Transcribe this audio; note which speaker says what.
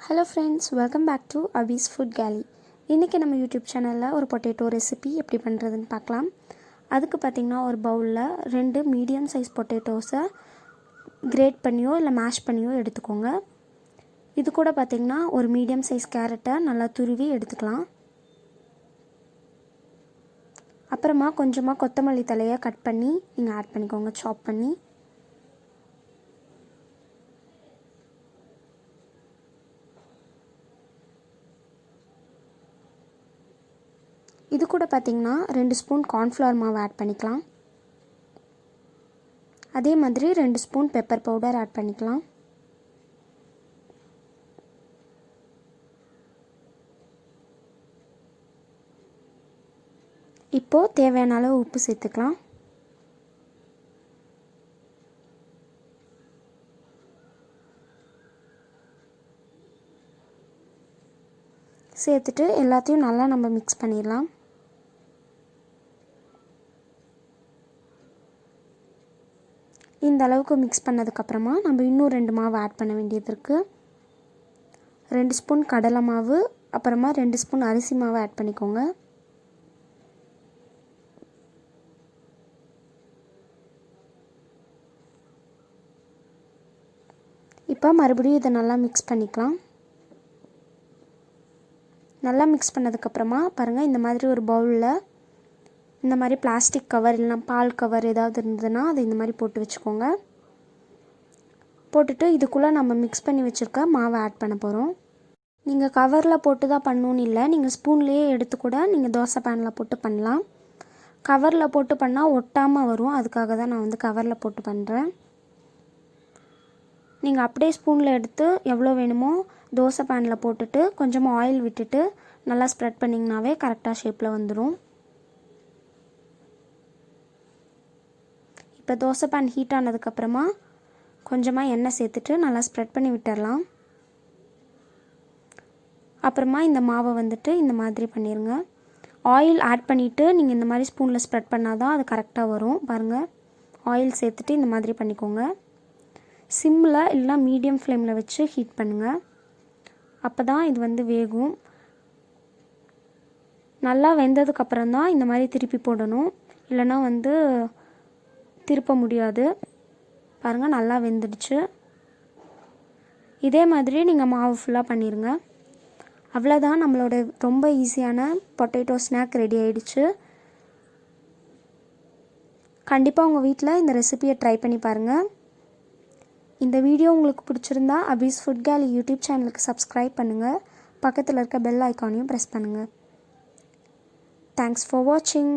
Speaker 1: Hello friends, welcome back to Abhi's Food Galley. இன்றைக்கி நம்ம YouTube சேனலில் ஒரு பொட்டேட்டோ ரெசிபி எப்படி பண்ணுறதுன்னு பார்க்கலாம். அதுக்கு பார்த்திங்கன்னா ஒரு பவுலில் 2 மீடியம் சைஸ் பொட்டேட்டோஸை கிரேட் பண்ணியோ இல்லை மேஷ் பண்ணியோ எடுத்துக்கோங்க. இது கூட பார்த்திங்கன்னா ஒரு மீடியம் சைஸ் கேரட்டை நல்லா துருவி எடுத்துக்கலாம். அப்புறமா கொஞ்சமாக கொத்தமல்லி தலையை கட் பண்ணி நீங்கள் ஆட் பண்ணிக்கோங்க, சாப் பண்ணி. இது கூட பார்த்திங்கன்னா 2 ஸ்பூன் கார்ன்ஃப்ளவர் மாவு ஆட் பண்ணிக்கலாம். அதே மாதிரி 2 ஸ்பூன் பெப்பர் பவுடர் ஆட் பண்ணிக்கலாம். இப்போது தேவையான அளவு உப்பு சேர்த்துக்கலாம். சேர்த்துட்டு எல்லாத்தையும் நல்லா நம்ம மிக்ஸ் பண்ணிடலாம். இந்த அளவுக்கு மிக்ஸ் பண்ணதுக்கப்புறமா நம்ம இன்னும் 2 மாவு ஆட் பண்ண வேண்டியது இருக்குது. 2 ஸ்பூன் கடலை மாவு, அப்புறமா 2 ஸ்பூன் அரிசி மாவு ஆட் பண்ணிக்கோங்க. இப்போ மறுபடியும் இதை நல்லா மிக்ஸ் பண்ணிக்கலாம். நல்லா மிக்ஸ் பண்ணதுக்கப்புறமா பாருங்கள், இந்த மாதிரி ஒரு பவுலில் இந்த மாதிரி பிளாஸ்டிக் கவர் இல்லைனா பால் கவர் ஏதாவது இருந்ததுன்னா அதை இந்த மாதிரி போட்டு வச்சுக்கோங்க. போட்டுட்டு இதுக்குள்ளே நம்ம மிக்ஸ் பண்ணி வச்சுருக்க மாவை ஆட் பண்ண போகிறோம். நீங்கள் கவரில் போட்டு தான் பண்ணணுன்னு இல்லை, நீங்கள் ஸ்பூன்லேயே எடுத்து கூட நீங்கள் தோசை பேனில் போட்டு பண்ணலாம். கவரில் போட்டு பண்ணால் ஒட்டாமல் வரும், அதுக்காக தான் நான் கவரில் போட்டு பண்ணுறேன். நீங்கள் அப்படியே ஸ்பூனில் எடுத்து எவ்வளோ வேணுமோ தோசை பேனில் போட்டுட்டு கொஞ்சமாக ஆயில் விட்டுட்டு நல்லா ஸ்ப்ரெட் பண்ணிங்கனாவே கரெக்டாக ஷேப்பில் வந்துடும். இப்போ தோசை பேன் ஹீட் ஆனதுக்கப்புறமா கொஞ்சமாக எண்ணெய் சேர்த்துட்டு நல்லா ஸ்ப்ரெட் பண்ணி விட்டுடலாம். அப்புறமா இந்த மாவை இந்த மாதிரி பண்ணிடுங்க. ஆயில் ஆட் பண்ணிவிட்டு நீங்கள் இந்த மாதிரி ஸ்பூனில் ஸ்ப்ரெட் பண்ணால் தான் அது கரெக்டாக வரும். பாருங்கள், ஆயில் சேர்த்துட்டு இந்த மாதிரி பண்ணிக்கோங்க. சிம்மில் இல்லைனா மீடியம் ஃப்ளேமில் வச்சு ஹீட் பண்ணுங்கள். அப்போ தான் இது வேகும். நல்லா வெந்ததுக்கப்புறம் தான் இந்த மாதிரி திருப்பி போடணும், இல்லைனா திருப்ப முடியாது. பாருங்கள், நல்லா வெந்துடுச்சு. இதே மாதிரி நீங்கள் மாவு ஃபுல்லாக பண்ணிடுங்க. அவ்வளோதான், நம்மளோட ரொம்ப ஈஸியான பொட்டேட்டோ ஸ்நாக் ரெடி ஆகிடுச்சு. கண்டிப்பாக உங்கள் வீட்டில் இந்த ரெசிபியை ட்ரை பண்ணி பாருங்கள். இந்த வீடியோ உங்களுக்கு பிடிச்சிருந்தா அபிஸ் ஃபுட் கேலி யூடியூப் சேனலுக்கு சப்ஸ்கிரைப் பண்ணுங்கள். பக்கத்தில் இருக்க பெல் ஐக்கானையும் ப்ரெஸ் பண்ணுங்கள். தேங்க்ஸ் ஃபார் வாட்சிங்.